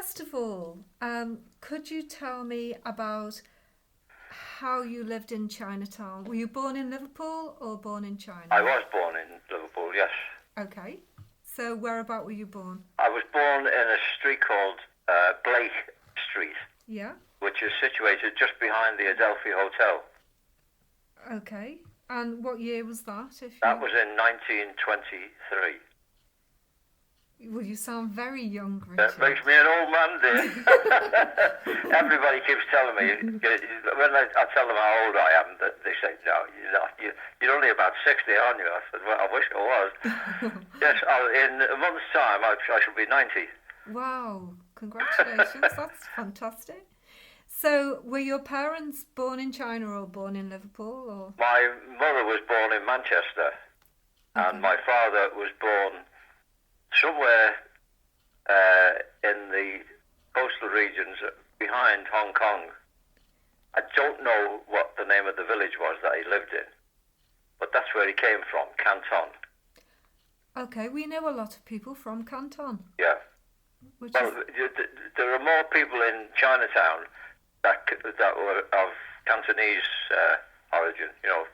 first of all, could you tell me about how you lived in Chinatown? Were you born in Liverpool or born in China? I was born in Liverpool, yes. Okay. So whereabout were you born? I was born in a street called Blake Street, Yeah. which is situated just behind the Adelphi Hotel. Okay. And what year was that? That was in 1923. Well, you sound very young, That Richard. makes me an old man, dear. Everybody keeps telling me, when I tell them how old I am, they say, no, you're not. You're only about 60, aren't you? I said, well, I wish I was. Yes, in a month's time, I shall be 90. Wow, congratulations. That's fantastic. So, were your parents born in China or born in Liverpool? Or? My mother was born in Manchester, and my father was born somewhere in the coastal regions behind Hong Kong. I don't know what the name of the village was that he lived in, but that's where he came from, Canton. Okay, we know a lot of people from Canton. Yeah. Well, there are more people in Chinatown that were of Cantonese origin. You know,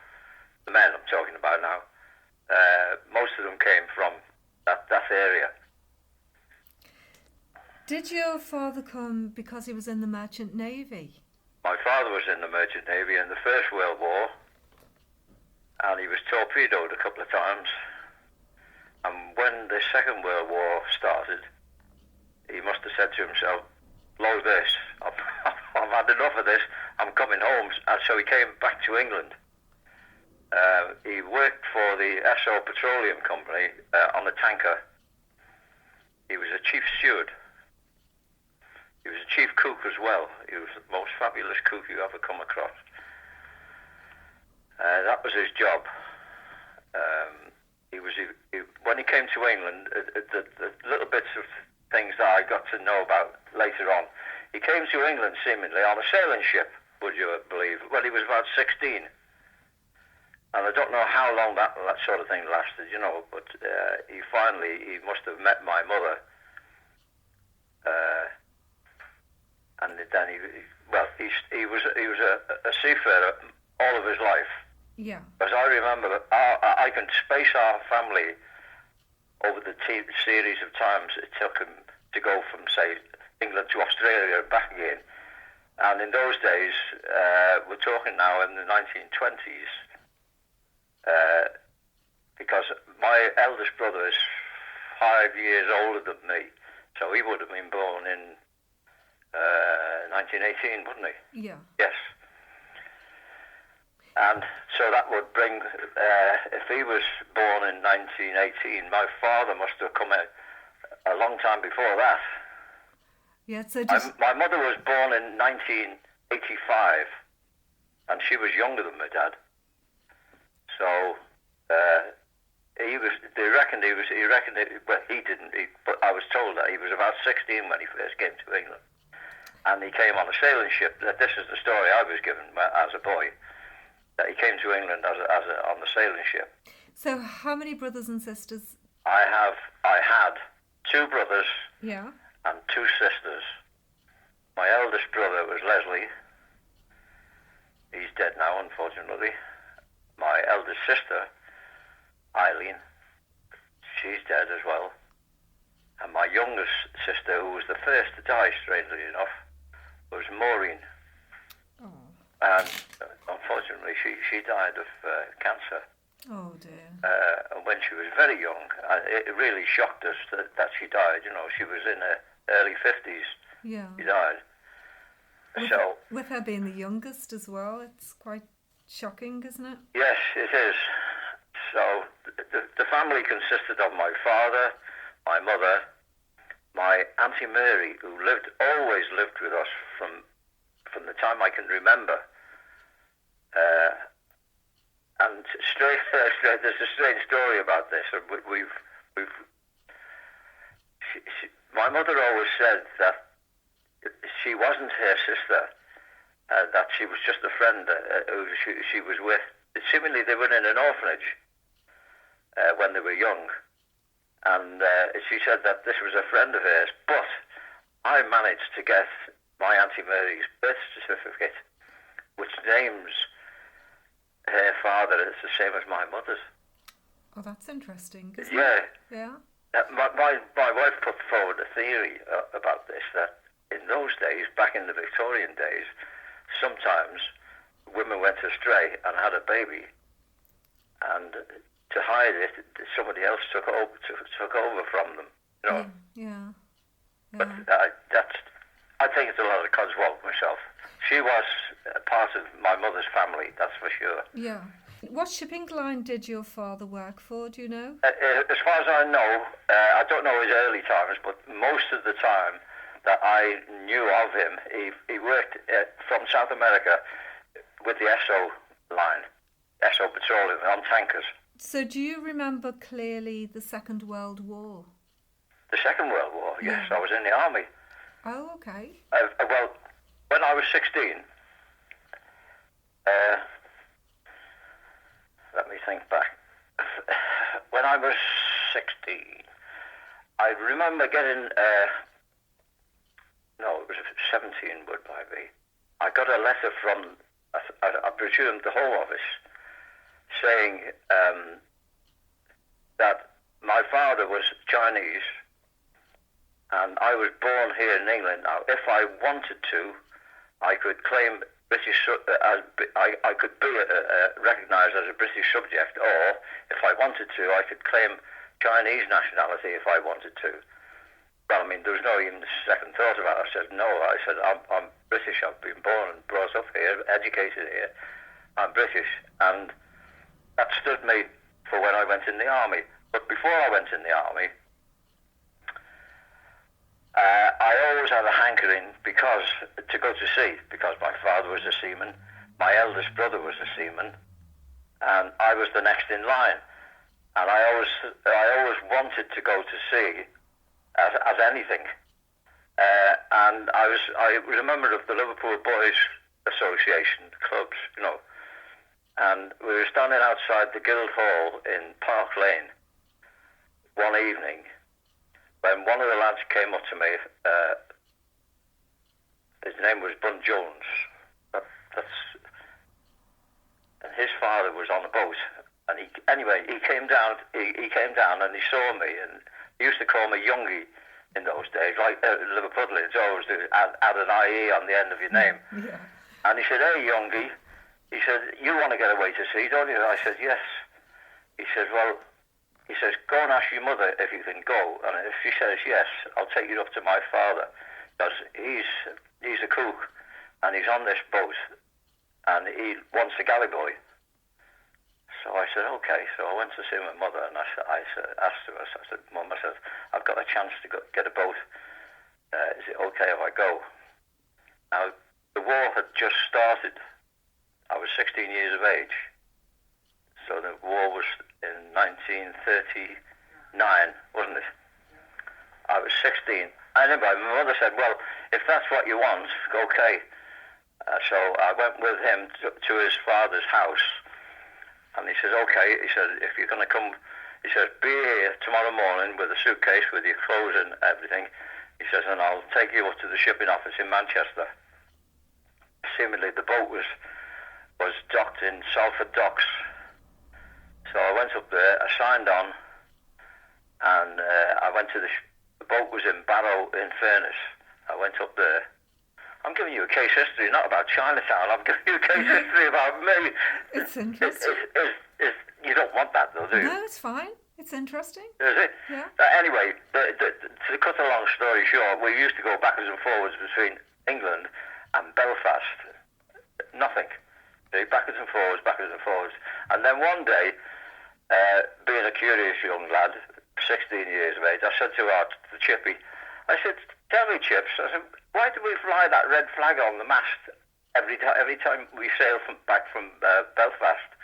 the men I'm talking about now. Most of them came from that area. Did your father come because he was in the Merchant Navy? My father was in the Merchant Navy in the First World War, and he was torpedoed a couple of times. And when the Second World War started, he must have said to himself, blow this, I've had enough of this, I'm coming home. And so he came back to England. He worked for the Esso Petroleum Company on a tanker. He was a chief steward. He was a chief cook as well. He was the most fabulous cook you ever come across. That was his job. When he came to England, the little bits of things that I got to know about later on, he came to England seemingly on a sailing ship, would you believe, when he was about 16. And I don't know how long that sort of thing lasted, you know, but he must have met my mother. And then he was a seafarer all of his life. Yeah. As I remember, I can space our family over the series of times it took him to go from, say, England to Australia and back again. And in those days, we're talking now in the 1920s, because my eldest brother is 5 years older than me, so he would have been born in 1918, wouldn't he? Yeah. Yes. And so that would bring, if he was born in 1918, my father must have come out a long time before that. Yeah, so my mother was born in 1985, and she was younger than my dad. So he didn't, but I was told that he was about 16 when he first came to England. And he came on a sailing ship. This is the story I was given as a boy. That he came to England on the sailing ship. So how many brothers and sisters? I had 2 brothers. Yeah. And 2 sisters. My eldest brother was Leslie. He's dead now, unfortunately. My eldest sister, Eileen, she's dead as well. And my youngest sister, who was the first to die, strangely enough, was Maureen. Oh. And unfortunately, she died of cancer. Oh dear. And when she was very young, it really shocked us that she died. You know, she was in her early 50s. Yeah. She died. With her being the youngest as well, it's quite shocking, isn't it? Yes, it is. So the family consisted of my father, my mother, my Auntie Mary, who always lived with us from the time I can remember. And there's a strange story about this. My mother always said that she wasn't her sister, that she was just a friend who she was with. Seemingly they were in an orphanage when they were young, and she said that this was a friend of hers. But I I managed to get my Auntie Mary's birth certificate, which names her father as the same as my mother's. Oh, that's interesting. Yeah. Yeah. My wife put forward a theory about this, that in those days, back in the Victorian days, sometimes women went astray and had a baby, and to hide it, somebody else took over from them. You know. Yeah. But I think it's a lot of codswallop myself. She was a part of my mother's family, that's for sure. Yeah. What shipping line did your father work for, do you know? As far as I know, I don't know his early times, but most of the time that I knew of him, he worked from South America with the Esso line, Esso Petroleum, on tankers. So do you remember clearly the Second World War? The Second World War, yes. I was in the army. Oh, okay. Well, when I was 16, let me think back. When I was 16, I remember getting, no, it was 17 would I be. I got a letter from, I presume, the Home Office, saying that my father was Chinese and I was born here in England. Now, if I wanted to, I could claim British, I could be recognised as a British subject, or if I wanted to, I could claim Chinese nationality if I wanted to. Well, I mean, there was no even second thought about it. I said, no, I said, I'm British, I've been born and brought up here, educated here, I'm British. And that stood me for when I went in the army. But before I went in the army, I always had a hankering to go to sea, because my father was a seaman, my eldest brother was a seaman, and I was the next in line. And I always wanted to go to sea as anything. And I was a member of the Liverpool Boys Association clubs, you know. And we were standing outside the Guildhall in Park Lane one evening when one of the lads came up to me. His name was Bun Jones. And his father was on a boat. And he came down. He came down and he saw me, and he used to call me Yongy in those days, like Liverpudlians always do, add an IE on the end of your name. Yeah. And he said, "Hey, Yongy," he said, "you want to get away to sea, don't you?" I said, "Yes." He said, "Well," he says, "go and ask your mother if you can go, and if she says yes, I'll take you up to my father, because he's a cook, and he's on this boat, and he wants a galley boy." So I said, okay. So I went to see my mother, and I asked her, I said, "Mum," I said, "I've got a chance to get a boat. Is it okay if I go?" Now, the war had just started. I was 16 years of age. So the war was in 1939, wasn't it? I was 16. Anyway, my mother said, "Well, if that's what you want, okay." So I went with him to his father's house. And he says, "Okay," he said, "if you're going to come," he says, "be here tomorrow morning with a suitcase with your clothes and everything." He says, "and I'll take you up to the shipping office in Manchester." Seemingly the boat was docked in Salford Docks. So I went up there, I signed on, and I went to the boat was in Barrow in Furness. I went up there. I'm giving you a case history, not about Chinatown. I'm giving you a case history about me. It's interesting. You don't want that, though, do you? No, it's fine. It's interesting. Is it? Yeah. Anyway, to cut a long story short, we used to go backwards and forwards between England and Belfast. Nothing. Backwards and forwards. And then one day, being a curious young lad, 16 years of age, I said to the chippy, I said, "Tell me, Chips," I said, "why do we fly that red flag on the mast every time we sail back from Belfast?"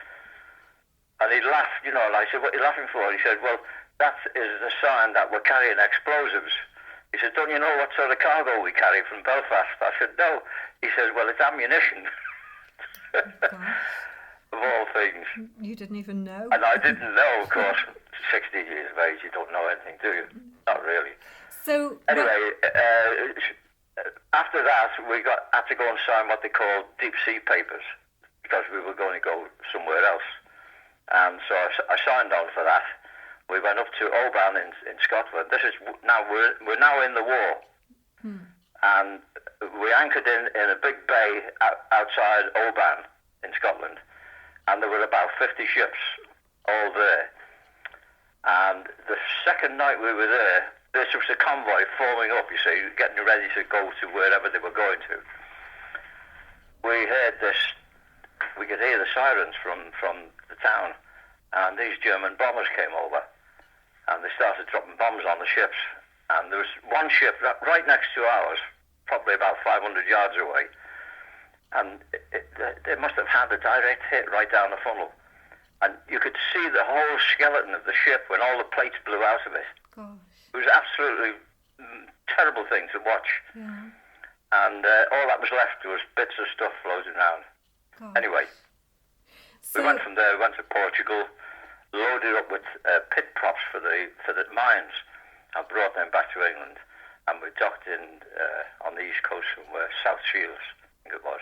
And he laughed, and I said, "What are you laughing for?" He said, "Well, that is a sign that we're carrying explosives." He said, "Don't you know what sort of cargo we carry from Belfast?" I said, "No." He says, "Well, it's ammunition." Of all things. You didn't even know. And I didn't know, of course. 16 years of age, you don't know anything, do you? Not really. So anyway, after that, we had to go and sign what they call deep sea papers because we were going to go somewhere else. And so I signed on for that. We went up to Oban in Scotland. This is now we're now in the war, and we anchored in a big bay outside Oban in Scotland, and there were about 50 ships all there. And the second night we were there, this was a convoy forming up. You see, getting ready to go to wherever they were going to. We heard this. We could hear the sirens from the town, and these German bombers came over. And they started dropping bombs on the ships. And there was one ship right next to ours, probably about 500 yards away. And they must have had a direct hit right down the funnel. And you could see the whole skeleton of the ship when all the plates blew out of it. Gosh. It was absolutely terrible thing to watch. Yeah. And all that was left was bits of stuff floating around. Gosh. Anyway, So, we went from there, went to Portugal, loaded up with pit props for the mines, and brought them back to England. And we docked in on the east coast somewhere, South Shields, I think it was.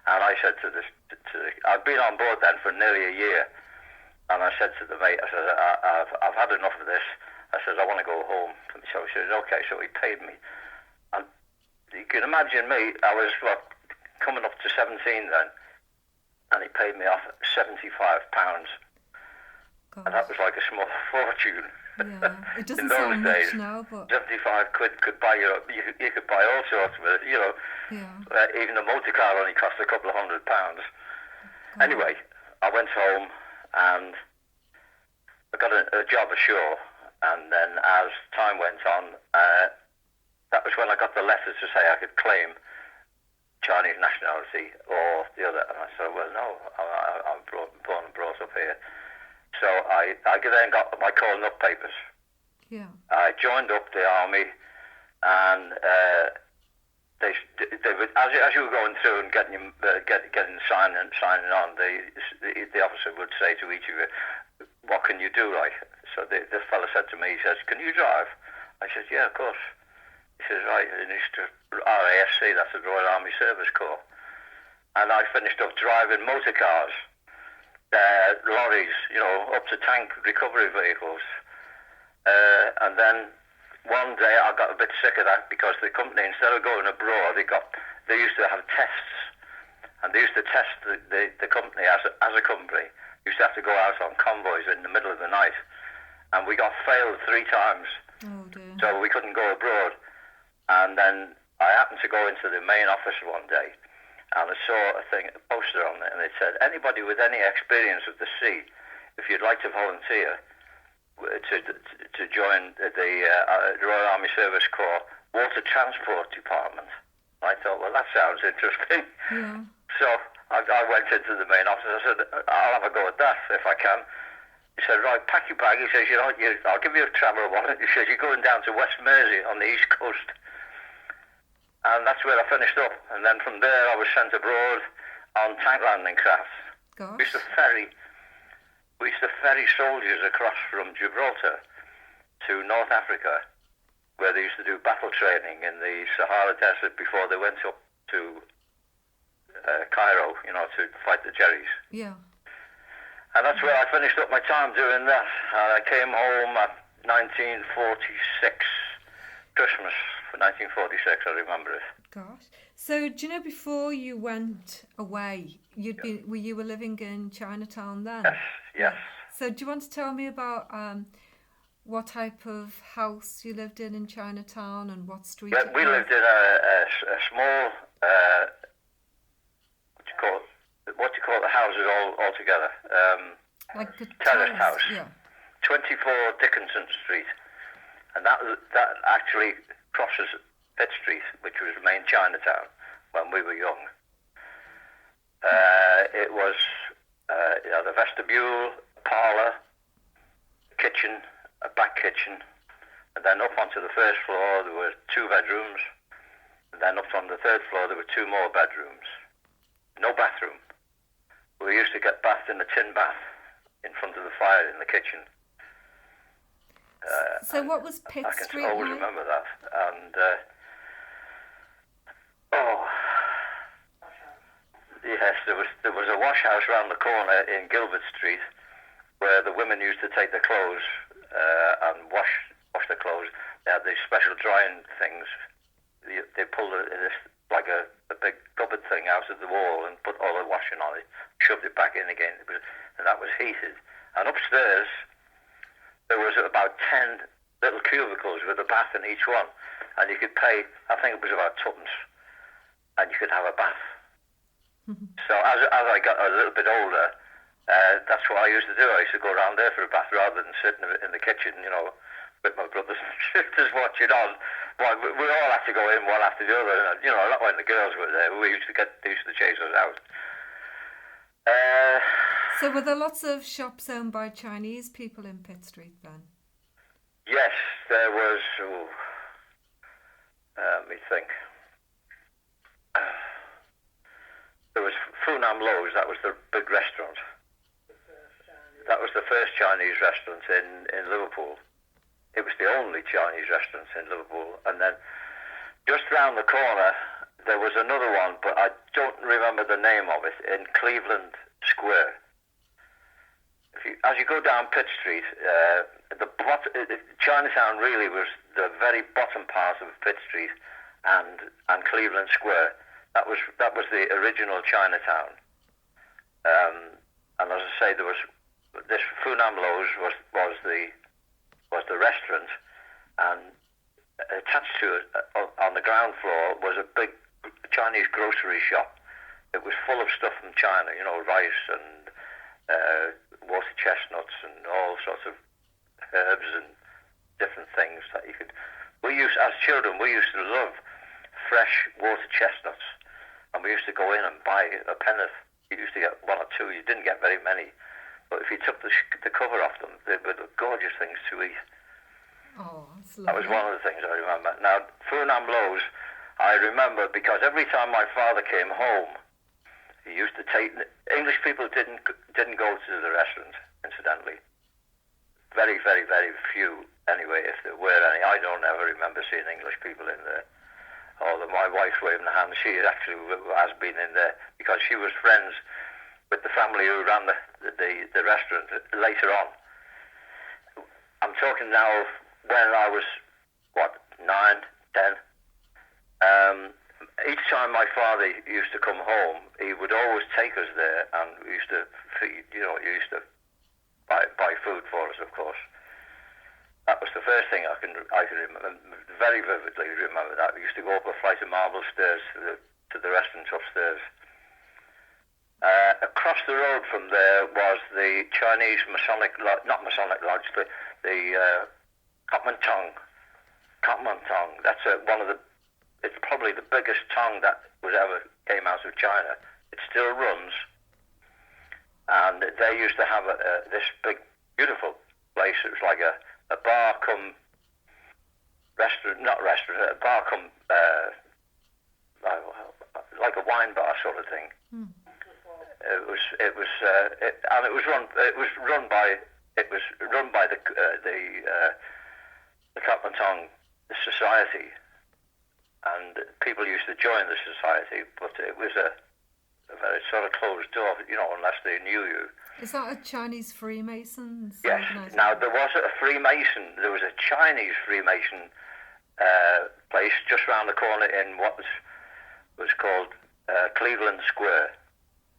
And I said I'd been on board then for nearly a year, and I said to the mate, I said, I've had enough of this. I said, I want to go home. So he said, okay. So he paid me, and you can imagine me. I was coming up to 17 then, and he paid me off £75. gosh. And that was like a small fortune. Yeah, it doesn't In those sound days, much now, but 75 quid could buy you could buy all sorts of it, yeah. even a motor car only cost a couple of £100. God. Anyway, I went home and I got a job ashore, and then as time went on, that was when I got the letter to say I could claim Chinese nationality or the other, and I said, well, no, I'm born and brought up here. So I then got my calling up papers. Yeah. I joined up the army, and they would, as you were going through and getting signing on, the officer would say to each of you, "What can you do?" Like, so the fellow said to me, he says, "Can you drive?" I said, "Yeah, of course." He says, "Right, and it's RASC, that's the Royal Army Service Corps," and I finished up driving motor cars. Lorries, up to tank recovery vehicles. And then one day I got a bit sick of that because the company, instead of going abroad, they used to have tests. And they used to test the company as a company. Used to have to go out on convoys in the middle of the night. And we got failed 3 times. Oh dear. So we couldn't go abroad. And then I happened to go into the main office one day, and I saw a poster on it, and it said, anybody with any experience of the sea, if you'd like to volunteer to join the Royal Army Service Corps Water Transport Department. I thought, well, that sounds interesting. Yeah. So I went into the main office. I said, I'll have a go at that if I can. He said, right, pack your bag. He says, I'll give you a travel wallet. He says, you're going down to West Mersey on the east coast. And that's where I finished up. And then from there, I was sent abroad on tank landing crafts. Gosh. We used to ferry soldiers across from Gibraltar to North Africa, where they used to do battle training in the Sahara Desert before they went up to Cairo, to fight the Jerries. Yeah. And that's where I finished up my time doing that. I came home at 1946, Christmas for 1946, I remember it. Gosh. So, do you know, before you went away, you were living in Chinatown then? Yes. So, do you want to tell me about what type of house you lived in Chinatown and what street? Yeah, we lived in a small, what do you call the houses all together? Like a terrace house. Yeah. 24 Dickinson Street, and that actually crosses Pitt Street, which was main Chinatown when we were young. It was the vestibule, parlour, kitchen, a back kitchen, and then up onto the first floor there were 2 bedrooms, and then up on the 3rd floor there were 2 more bedrooms. No bathroom. We used to get bathed in a tin bath in front of the fire in the kitchen. So what was Pitt I can Street always like? remember that. And round the corner in Gilbert Street, where the women used to take their clothes and wash their clothes. They had these special drying things. They pulled this like a big cupboard thing out of the wall and put all the washing on it, shoved it back in again, and that was heated. And upstairs, there was about 10 little cubicles with a bath in each one, and you could pay, I think it was about tuppence, and you could have a bath. So as I got a little bit older, that's what I used to do. I used to go around there for a bath rather than sitting in the kitchen, with my brothers and sisters watching on. Well, we all had to go in one after the other, and, not when the girls were there. They used to chase us out. So were there lots of shops owned by Chinese people in Pitt Street then? Yes, there was. Let me think. There was Funam Lowe's. That was the big restaurant. That was the first Chinese restaurant in Liverpool. It was the only Chinese restaurant in Liverpool. And then just round the corner, there was another one, but I don't remember the name of it, in Cleveland Square. As you go down Pitt Street, Chinatown really was the very bottom part of Pitt Street and Cleveland Square. That was the original Chinatown. And as I say, there was this Funam Lowe's was the restaurant, and attached to it on the ground floor was a big Chinese grocery shop. It was full of stuff from China, rice and water chestnuts and all sorts of herbs and different things that you could. As children, we used to love fresh water chestnuts, and we used to go in and buy a penneth. You used to get one or two. You didn't get very many. But if you took the cover off them, they were the gorgeous things to eat. Oh, that's lovely. That was one of the things I remember. Now, Funam Lowe's, I remember because every time my father came home, he used to take... English people didn't go to the restaurant, incidentally. Very, very, very few, anyway, if there were any. I don't ever remember seeing English people in there. Although my wife's waving the hand, she actually has been in there because she was friends with the family who ran the restaurant later on. I'm talking now of when I was, 9, 10. Each time my father used to come home, he would always take us there, and we used to feed, he used to buy food for us, of course. That was the first thing I can remember, very vividly remember that. We used to go up a flight of marble stairs to the restaurant upstairs. Across the road from there was the Chinese Masonic Lodge, not Masonic Lodge, the Campbell and Moira. That's it's probably the biggest tongue that ever came out of China. It still runs, and they used to have this big, beautiful place. It was like a bar come restaurant, not restaurant, a bar come like a wine bar sort of thing. Mm. It was run by the Campbell the society, and people used to join the society, but it was a very sort of closed door, unless they knew you. Is that a Chinese Freemasons? Yes. Now there was a Freemason. There was a Chinese Freemason place just round the corner in what was called Cleveland Square.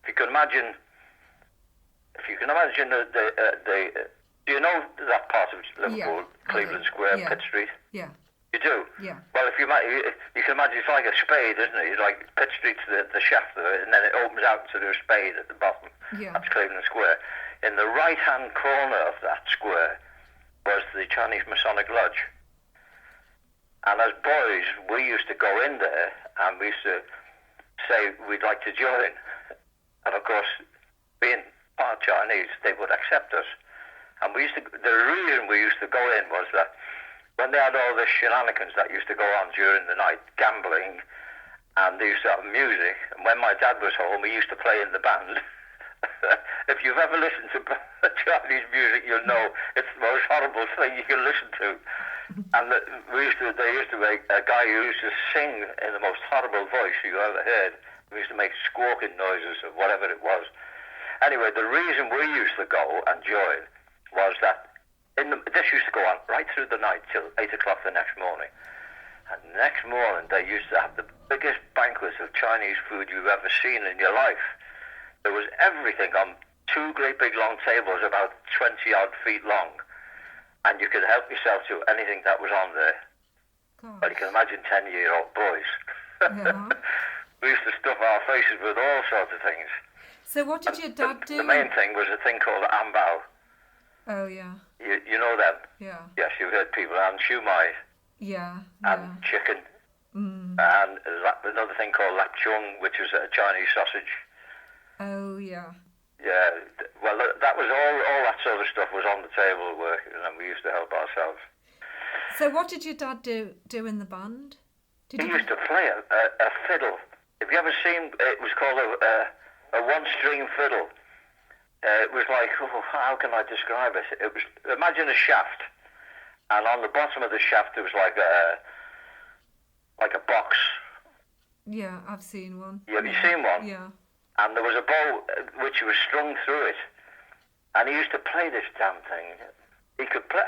If you can imagine the do you know that part of Liverpool, yeah, Cleveland Square, yeah. Pitt Street? Yeah. You do? Yeah. Well, you can imagine it's like a spade, isn't it? It's like Pitt Street's the shaft of it, and then it opens out to the spade at the bottom. Yeah. That's Cleveland Square. In the right-hand corner of that square was the Chinese Masonic Lodge. And as boys, we used to go in there, and we used to say we'd like to join. And of course, being part Chinese, they would accept us. And the reason we used to go in was that when they had all the shenanigans that used to go on during the night, gambling, and they used to have music, and when my dad was home, he used to play in the band. If you've ever listened to Chinese music, you'll know it's the most horrible thing you can listen to. And they used to make a guy who used to sing in the most horrible voice you ever heard. We used to make squawking noises or whatever it was. Anyway, the reason we used to go and join was that this used to go on right through the night till 8 o'clock the next morning. And the next morning, they used to have the biggest banquet of Chinese food you've ever seen in your life. There was everything on 2 great big long tables about 20 odd feet long. And you could help yourself to anything that was on there. Gosh. Well, you can imagine 10-year-old boys. Yeah. We used to stuff our faces with all sorts of things. So what did your dad do? The main thing was a thing called ambao. Oh, yeah. You know them? Yeah. Yes, you've heard people. And shumai. Yeah. And chicken. Mm. And another thing called lap chung, which was a Chinese sausage. Oh, yeah. Yeah. Well, that was all that sort of stuff was on the table working, and we used to help ourselves. So what did your dad do in the band? He used to play a fiddle. Have you ever seen, it was called a one-string fiddle. It was like, how can I describe it? It was, imagine a shaft, and on the bottom of the shaft there was like a box. Yeah, I've seen one. Have you seen one? Yeah. And there was a bow which was strung through it, and he used to play this damn thing. He could play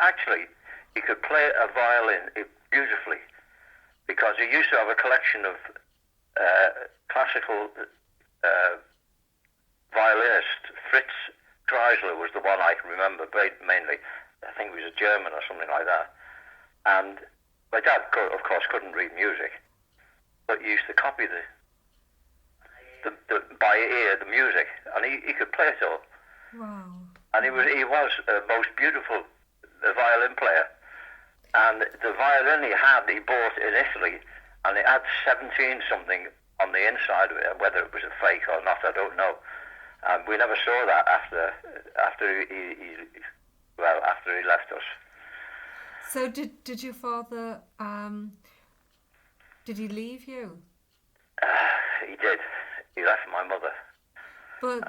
a violin beautifully, because he used to have a collection of classical violinist. Fritz Kreisler was the one I can remember mainly. I think he was a German or something like that. And my dad, of course, couldn't read music, but he used to copy by ear the music, and he could play it all. Wow. And he was a most beautiful violin player. And the violin he bought in Italy, and it had 17 something on the inside of it. Whether it was a fake or not, I don't know. We never saw that after he left us. So did your father? Did he leave you? He did. He left my mother. But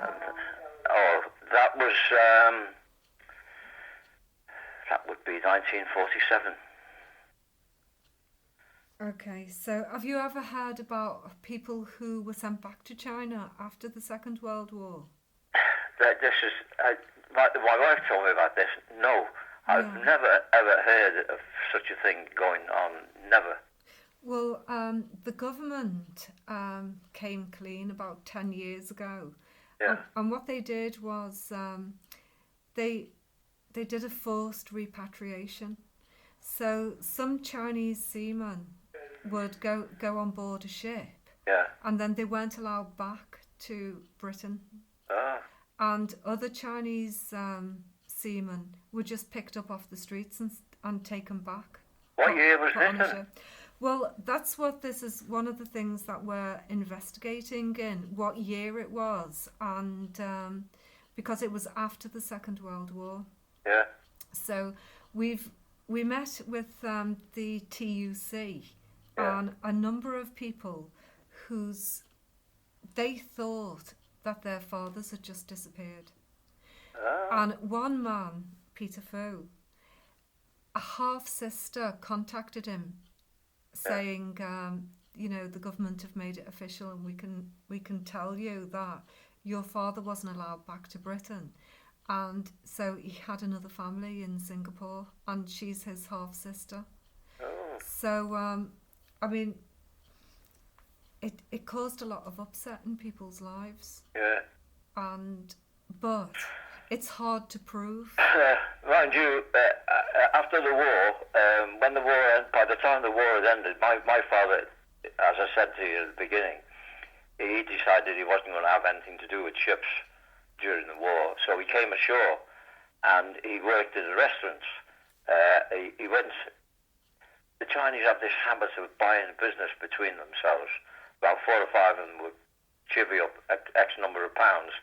that would be 1947. Okay, so have you ever heard about people who were sent back to China after the Second World War? This is my wife told me about this. No, I've never ever heard of such a thing going on. Never. Well, the government came clean about 10 years ago. Yeah. And what they did was they did a forced repatriation. So some Chinese seamen would go on board a ship. Yeah. And then they weren't allowed back to Britain. Ah. And other Chinese seamen were just picked up off the streets and taken back. What year was this? Well, that's what this is, one of the things that we're investigating in, what year it was, and because it was after the Second World War. Yeah. So we met with the TUC and a number of people they thought that their fathers had just disappeared. Oh. And one man, Peter Fu, a half-sister contacted him saying, the government have made it official, and we can tell you that your father wasn't allowed back to Britain. And so he had another family in Singapore, and she's his half-sister. Oh. So, it caused a lot of upset in people's lives. Yeah. But it's hard to prove. Mind you, after the war, by the time the war had ended, my father, as I said to you at the beginning, he decided he wasn't going to have anything to do with ships during the war. So he came ashore, and he worked in the restaurants. He went. The Chinese have this habit of buying business between themselves. About 4 or 5 of them would chivvy up X number of pounds,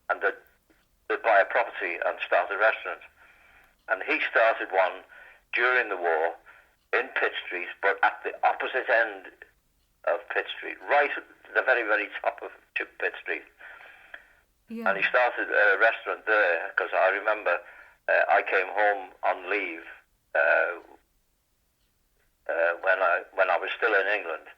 and they'd buy a property and start a restaurant. And he started one during the war in Pitt Street, but at the opposite end of Pitt Street, right at the very, very top of Pitt Street. Yeah. And he started a restaurant there, because I remember I came home on leave when I was still in England,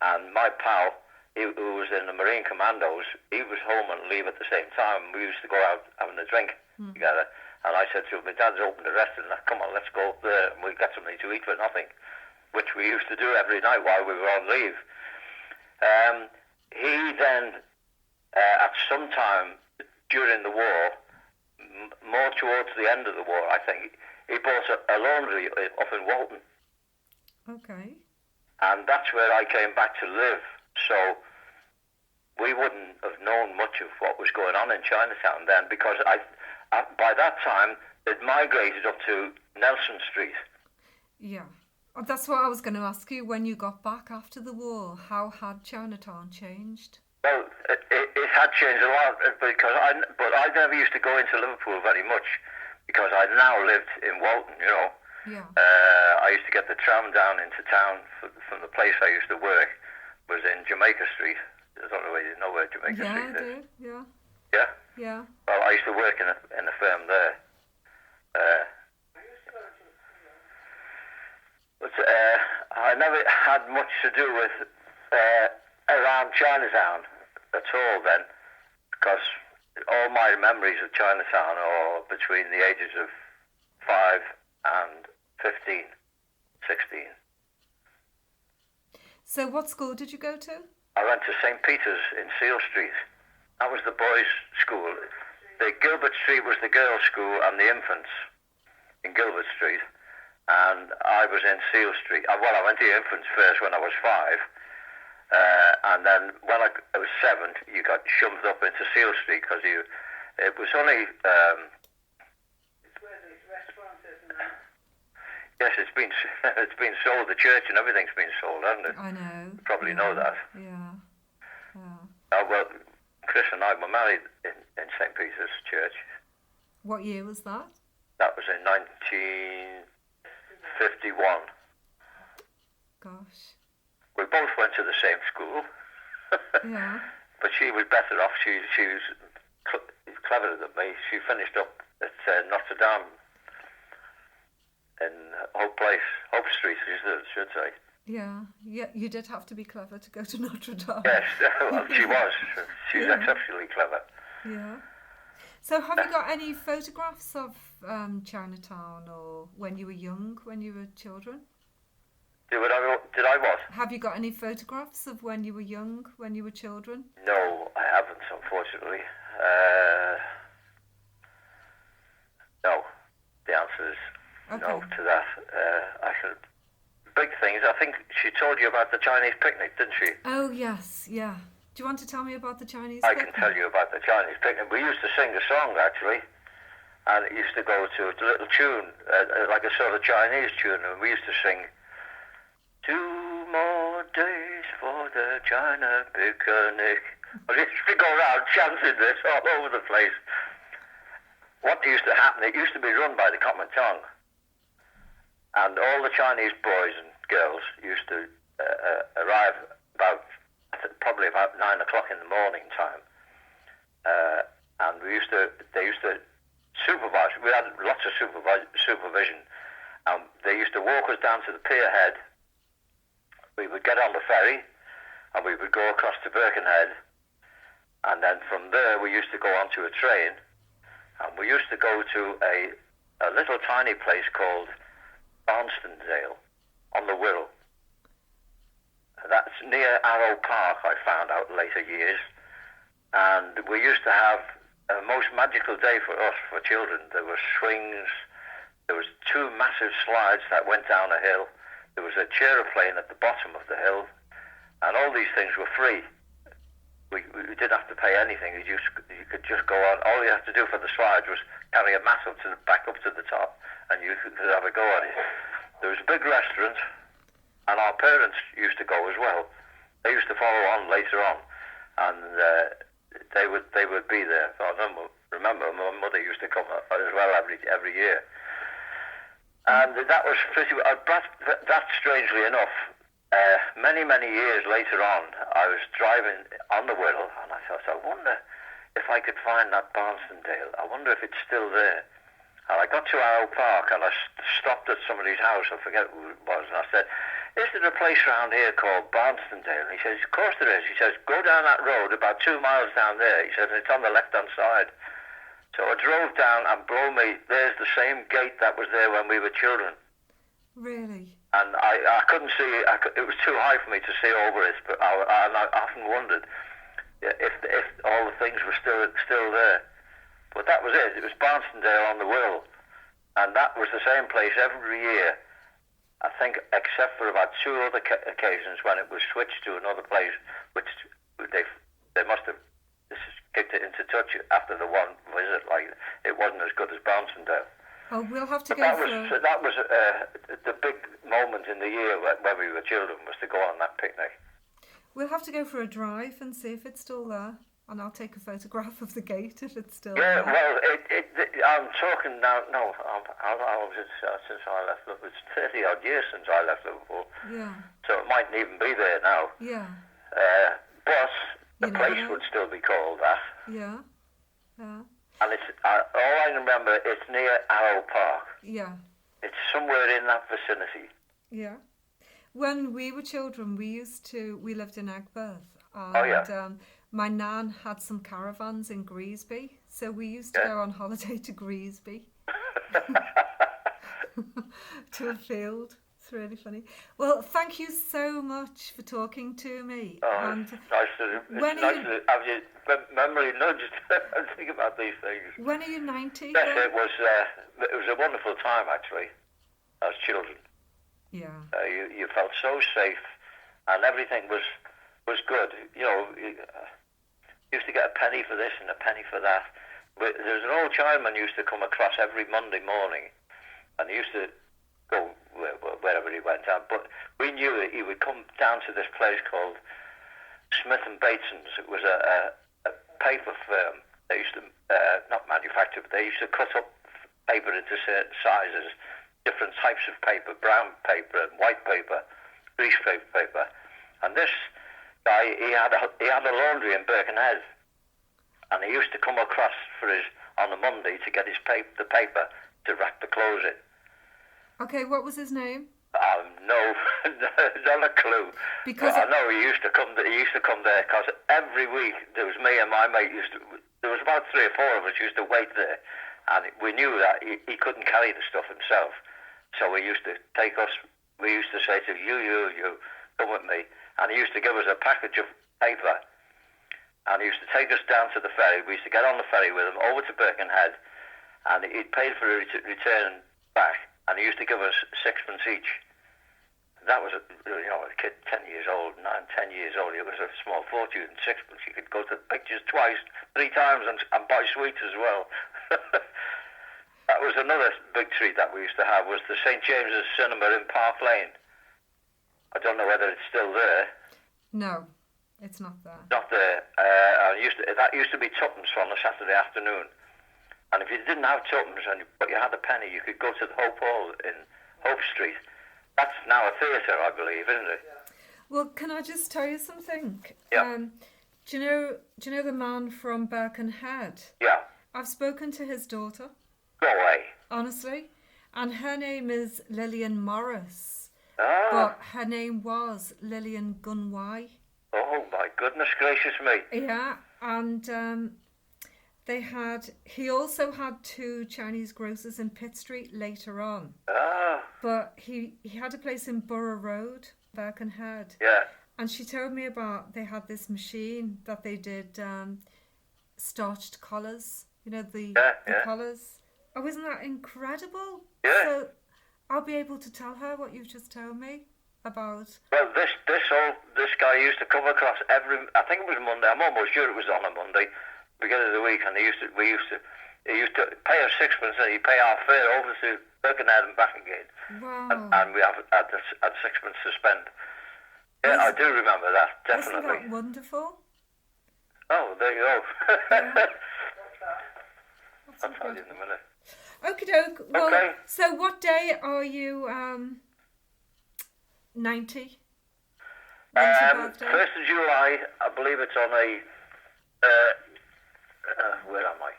and my pal who was in the Marine Commandos, he was home and leave at the same time. We used to go out having a drink together. And I said to him, my dad's opened a restaurant, come on, let's go up there and we'll get something to eat for nothing, which we used to do every night while we were on leave. He then, at some time during the war, more towards the end of the war, I think, he bought a laundry up in Walton. Okay. And that's where I came back to live. So we wouldn't have known much of what was going on in Chinatown then, because by that time it migrated up to Nelson Street. Yeah. That's what I was going to ask you. When you got back after the war, how had Chinatown changed? Well, it had changed a lot, because I never used to go into Liverpool very much, because I now lived in Walton, you know. Yeah. I used to get the tram down into town from the place I used to work, was in Jamaica Street. I don't know whether you know where Jamaica Street is. Yeah, I do, yeah. Yeah? Yeah. Well, I used to work in a firm there. But I never had much to do with around Chinatown at all then, because all my memories of Chinatown are between the ages of 5 and 15, 16. So what school did you go to? I went to St. Peter's in Seal Street. That was the boys' school. The Gilbert Street was the girls' school and the infants in Gilbert Street. And I was in Seal Street. Well, I went to the infants first when I was 5. And then when I was 7, you got shoved up into Seal Street because it was only... Yes, it's been sold. The church and everything's been sold, hasn't it? I know. You probably know that. Yeah. Yeah. Well, Chris and I were married in St. Peter's Church. What year was that? That was in 1951. Gosh. We both went to the same school. Yeah. But she was better off. She was cleverer than me. She finished up at Notre Dame in Hope Street, I should say. Yeah, you did have to be clever to go to Notre Dame. Yes, well, she was. She's exceptionally clever. Yeah. So have you got any photographs of Chinatown, or when you were young, when you were children? Did I what? Have you got any photographs of when you were young, when you were children? No, I haven't, unfortunately. No, the answer is no to that. Big things. I think she told you about the Chinese picnic, didn't she? Oh, yes, yeah. Do you want to tell me about the Chinese picnic? I can tell you about the Chinese picnic. We used to sing a song, actually, and it used to go to a little tune, like a sort of Chinese tune, and we used to sing, 2 more days for the China picnic. We used to go around chanting this all over the place. What used to happen, it used to be run by the Kuomintang, and all the Chinese boys and girls used to arrive probably about 9 o'clock in the morning time, and they used to supervise. We had lots of supervision, and they used to walk us down to the pier head. We would get on the ferry, and we would go across to Birkenhead, and then from there we used to go onto a train, and we used to go to a little tiny place called Barnstondale on the Wirral. That's near Arrow Park, I found out later years. And we used to have a most magical day for us, for children. There were swings, there was 2 massive slides that went down a hill, there was a chaeroplane at the bottom of the hill, and all these things were free. We didn't have to pay anything. You could just go on. All you had to do for the slides was carry a mat back up to the top, and you could have a go on it. There was a big restaurant, and our parents used to go as well. They used to follow on later on, and they would be there. I remember my mother used to come as well every year, and that was pretty. That strangely enough. Many years later on, I was driving on the Wirral, and I thought, I wonder if I could find that Barnstondale. I wonder if it's still there. And I got to Arrow Park, and I stopped at somebody's house. I forget who it was, and I said, is there a place around here called Barnstondale? And he says, of course there is. He says, go down that road about 2 miles down there. He says, it's on the left-hand side. So I drove down and blow me, there's the same gate that was there when we were children. Really? And I couldn't see, it was too high for me to see over it, but I often wondered if all the things were still there. But that was it. It was Barnstondale on the Wirral. And that was the same place every year, I think, except for about 2 other occasions when it was switched to another place, which they must have kicked it into touch after the one visit. Like, it wasn't as good as Barnstondale. Oh, we'll have to But go that was the big moment in the year when we were children, was to go on that picnic. We'll have to go for a drive and see if it's still there. And I'll take a photograph of the gate if it's still Yeah, there. well, I'm talking now. No, since I left Liverpool, it's 30 odd years since I left Liverpool. Yeah. So it mightn't even be there now. Yeah. But the You never place know. would still be called that. Yeah. Yeah. And it's all I remember. It's near Arrow Park. Yeah. It's somewhere in that vicinity. Yeah. When we were children, we lived in Agbirth. And, Oh, yeah. My nan had some caravans in Greasby, so we used to go on holiday to Greasby. To a field. It's really funny. Well, thank you so much for talking to me. Oh, And it's nice to have your memory nudged and think about these things. when are you 90? Yes, then? it was a wonderful time, actually, as children. Yeah. You felt so safe, and everything was good. You know, you used to get a penny for this and a penny for that. But there's an old Chinaman used to come across every Monday morning, and he used to go wherever he went out. But we knew that he would come down to this place called Smith and Bateson's. It was a paper firm. They used to not manufacture, but they used to cut up paper into certain sizes, different types of paper, brown paper and white paper, greaseproof paper. And this guy, he had a laundry in Birkenhead, and he used to come across on a Monday to get the paper to wrap the clothes in. Okay, what was his name? No, not a clue. Because I know he used to come there because every week there was me and my mate there was about 3 or 4 of us used to wait there, and we knew that he couldn't carry the stuff himself, so we used to say to you come with me, and he used to give us a package of paper, and he used to take us down to the ferry. We used to get on the ferry with him over to Birkenhead, and he'd paid for a return back, and he used to give us 6pence each. That was a kid 10 years old, 9, 10 years old. It was a small fortune, 6pence. You could go to the pictures twice, 3 times, and buy sweets as well. That was another big treat that we used to have, was the St. James's Cinema in Park Lane. I don't know whether it's still there. No, it's not there. Not there. That used to be 2pence on a Saturday afternoon. And if you didn't have 2pence but you had a penny, you could go to the Hope Hall in Hope Street. That's now a theatre, I believe, isn't it? Well, can I just tell you something? Yeah. Do you know the man from Birkenhead? Yeah. I've spoken to his daughter. Go away. Honestly. And her name is Lillian Morris. Ah. But her name was Lillian Gunwai. Oh, my goodness gracious me. Yeah, and he also had 2 Chinese grocers in Pitt Street later on. Ah. But he had a place in Borough Road, Birkenhead. Yeah. And she told me they had this machine that they did starched collars. You know, the collars. Oh, isn't that incredible? Yeah. So I'll be able to tell her what you've just told me about. Well, this guy used to come across I think it was Monday. I'm almost sure it was on a Monday, beginning of the week, and he used to pay us 6pence, and he'd pay our fare over to Birkenhead and back again. Wow. And we had 6pence to spend. Yeah, I do remember that, definitely. Isn't that wonderful? Oh, there you go. Yeah. I'll tell you in a minute. Okie doke. Well, Okay. So what day are you 90? When's your birthday? 1st of July, I believe it's on a... where am I?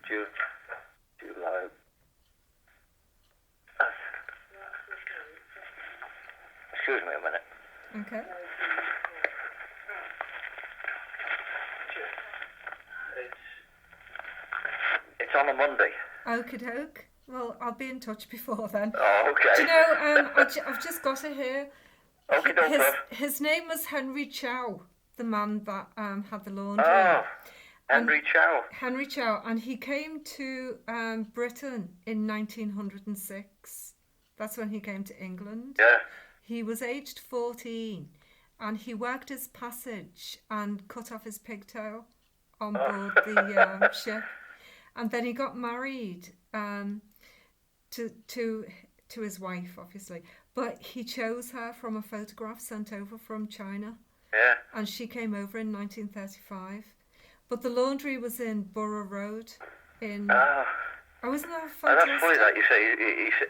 July... excuse me a minute. Okay. It's on a Monday. Okie doke. Well, I'll be in touch before then. Oh, okay. Do you know, I've just got it here. Okay, doke. His name was Henry Chow, the man that had the laundry. Oh, Henry Chow. Henry Chow, and he came to Britain in 1906. That's when he came to England. Yeah. He was aged 14, and he worked his passage and cut off his pigtail on board the ship. And then he got married to his wife, obviously. But he chose her from a photograph sent over from China. Yeah. And she came over in 1935. But the laundry was in Borough Road in... Oh, isn't that fantastic? That's funny that you say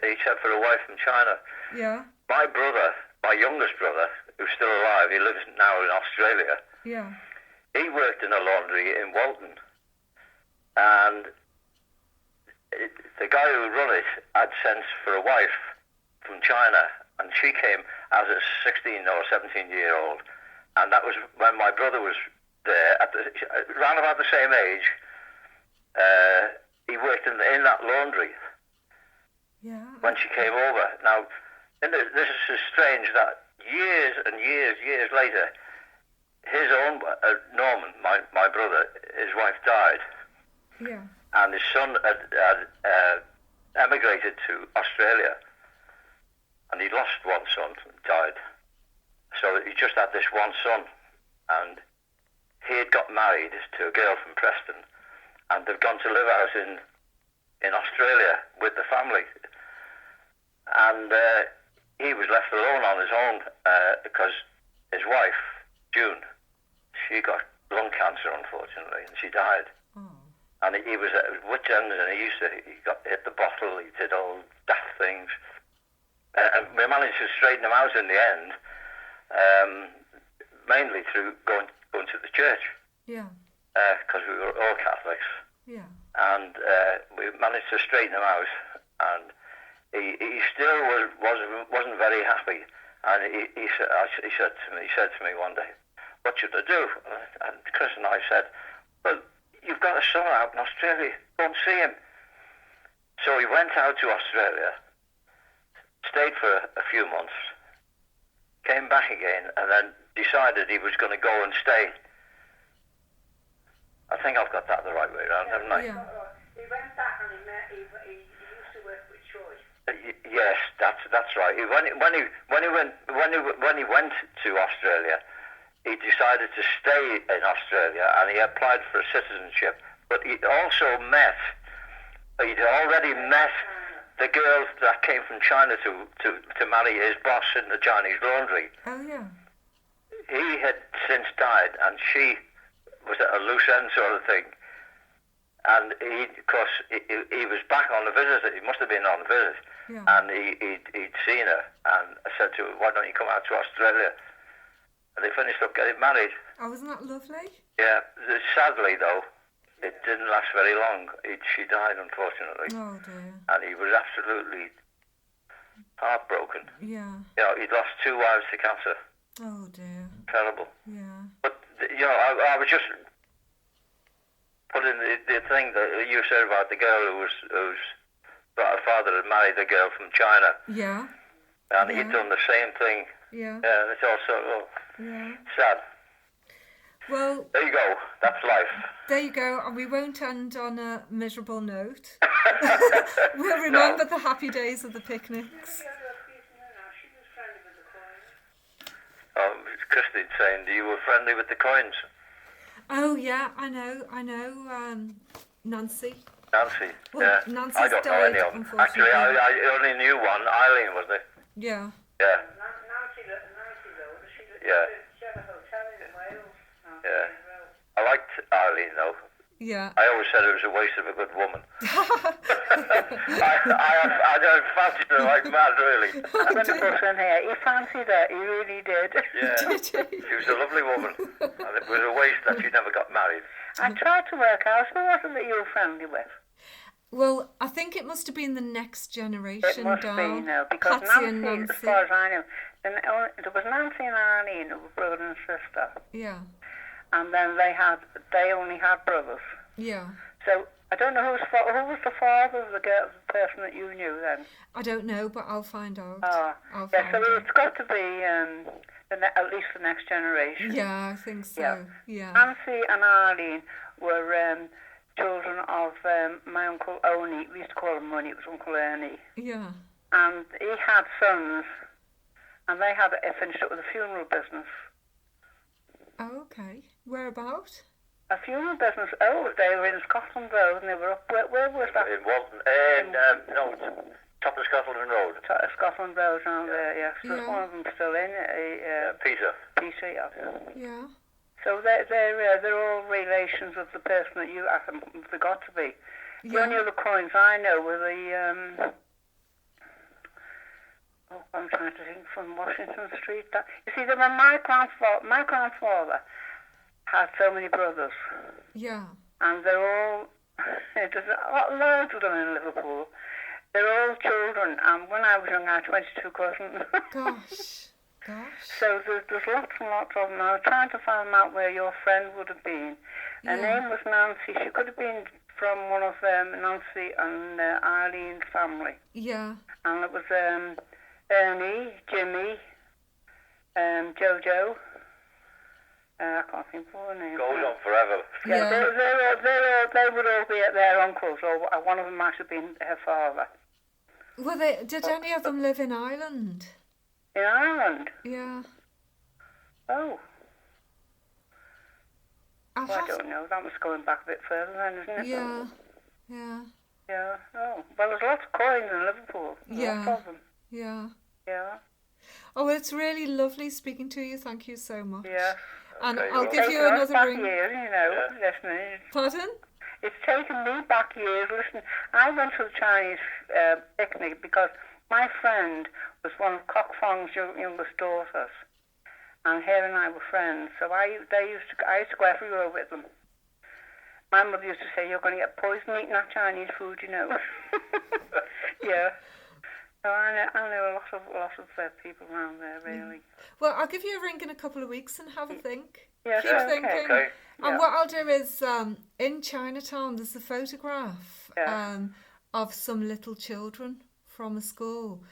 he said for a wife from China. Yeah. My brother, my youngest brother, who's still alive, he lives now in Australia. Yeah. He worked in a laundry in Walton. And the guy who run it had sent for a wife from China. And she came as a 16 or 17-year-old. And that was when my brother was there, around about the same age. He worked in that laundry. Yeah. When she came over. Now, this is strange that years and years later, his own Norman, my brother, his wife died. Yeah. And his son had emigrated to Australia. And he lost one son, died. So he just had this one son. And he had got married to a girl from Preston. And they've gone to live out in Australia with the family. And he was left alone on his own because his wife, June, she got lung cancer, unfortunately, and she died. Oh. And he was at wit's end, and he hit the bottle, he did all daft things. And we managed to straighten him out in the end, mainly through going to the church. Yeah. Because we were all Catholics. Yeah. And we managed to straighten him out, and he still wasn't very happy. And he said to me one day, "What should I do?" And Chris and I said, "Well, you've got a son out in Australia. Go and see him." So he went out to Australia, stayed for a few months, came back again, and then decided he was going to go and stay. I think I've got that the right way around, haven't I? Yeah. He went back and he used to work with Troy. Yes, that's right. When he went to Australia, he decided to stay in Australia, and he applied for citizenship. But he'd already met the girl that came from China to marry his boss in the Chinese laundry. Oh, yeah. He had since died, and she was at a loose end sort of thing. And he was back on a visit. He must have been on a visit. Yeah. And he'd seen her, and I said to her, "Why don't you come out to Australia?" And they finished up getting married. Oh, isn't that lovely? Yeah. Sadly, though, it didn't last very long. She died, unfortunately. Oh, dear. And he was absolutely heartbroken. Yeah. You know, he'd lost 2 wives to cancer. Oh, dear. Terrible. Yeah. But, you know, I was just putting the thing that you said about the girl whose father had married a girl from China. Yeah. And Yeah. he'd done the same thing. Yeah. Yeah, it's also Yeah. sad. Well, There you go. That's life. there you go. And we won't end on a miserable note. We'll remember the happy days of the picnics. She was friendly with the coins. Christine saying, you were friendly with the coins. Oh, yeah, I know. Nancy. Nancy, Well, yeah. Nancy's I don't know died, any of them. unfortunately. Actually, I only knew one. Eileen, wasn't it? Yeah. Yeah. Nancy though, she Yeah. had a hotel in Wales. Yeah. I liked Eileen, though. Yeah. I always said it was a waste of a good woman. I don't fancy her like mad, really. I'm going to put in here. He fancied her. He really did. Yeah. She was a lovely woman. And it was a waste that she never got married. I tried to work out who was it that you were friendly with. Well, I think it must have been the next generation It must down. be now, because Patsy and Nancy, as Nancy. far as I know, there was Nancy and Arlene, who were brother and sister, Yeah. and then they only had brothers. Yeah. So I don't know who was the father of the person that you knew then. I don't know, but I'll find out. Oh, I'll yeah. find So out. it's got to be at least the next generation. Yeah, I think so. Yeah. Yeah. Nancy and Arlene were children of my uncle Oni. We used to call him Money. It was Uncle Ernie. Yeah. And he had sons, and they had finished up with a funeral business. Oh, okay. Whereabout? A funeral business. Oh, they were in Scotland Road, and they were up. Where was that? In Walton, no, top of Scotland Road. Scotland Road down there. Yes. There's Yeah. one of them still in. Peter. Peter. Yeah. Yeah. So they're all relations of the person that you forgot to be. The Yeah. only other coins I know were the I'm trying to think, from Washington Street. You see, my grandfather had so many brothers, Yeah. and they're all there's loads of them in Liverpool. They're all children, and when I was young, I had 22 cousins. Gosh. So there's lots and lots of them. I was trying to find out where your friend would have been. Her Yeah. name was Nancy. She could have been from one of Nancy and Arlene's family. Yeah. And it was Ernie, Jimmy, Jojo. I can't think of her name. Goes on forever. Yeah, Yeah. they would all be their uncles, or one of them might have been her father. Well, did any of them live in Ireland? In Ireland? Yeah. Oh, I'll well, I have don't know. That was going back a bit further then, isn't it? Yeah. Yeah. Yeah. Oh, well, there's lots of coins in Liverpool. Yeah. Lots of them. Yeah. Yeah. Oh, well, it's really lovely speaking to you. Thank you so much. Yeah. And Okay, I'll well, give you Taken us another back ring. years, you know, listening. Pardon? It's taken me back years. Listen, I went to the Chinese picnic because my friend was one of Cock Fong's youngest daughters, and her and I were friends. So I used to go everywhere with them. My mother used to say, "You're going to get poisoned eating that Chinese food, you know." Yeah. So I know a lot of people around there, really. Well, I'll give you a ring in a couple of weeks and have a think. Yes, Keep okay. thinking. Okay. And Yeah. what I'll do is, in Chinatown, there's a photograph Yeah. of some little children from a school.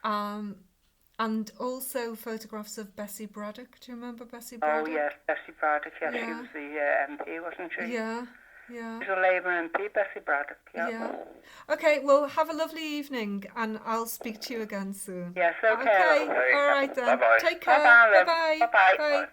And also photographs of Bessie Braddock. Do you remember Bessie Braddock? Oh, yes, Bessie Braddock. Yes, she Yeah. was the MP, wasn't she? Yeah, yeah. She was a Labour MP, Bessie Braddock. Yeah. Yeah. Okay, well, have a lovely evening, and I'll speak to you again soon. Yes, okay. Okay, Okay. all right then. Bye-bye. Take care. Bye-bye, love. Bye-bye. Bye-bye. Bye.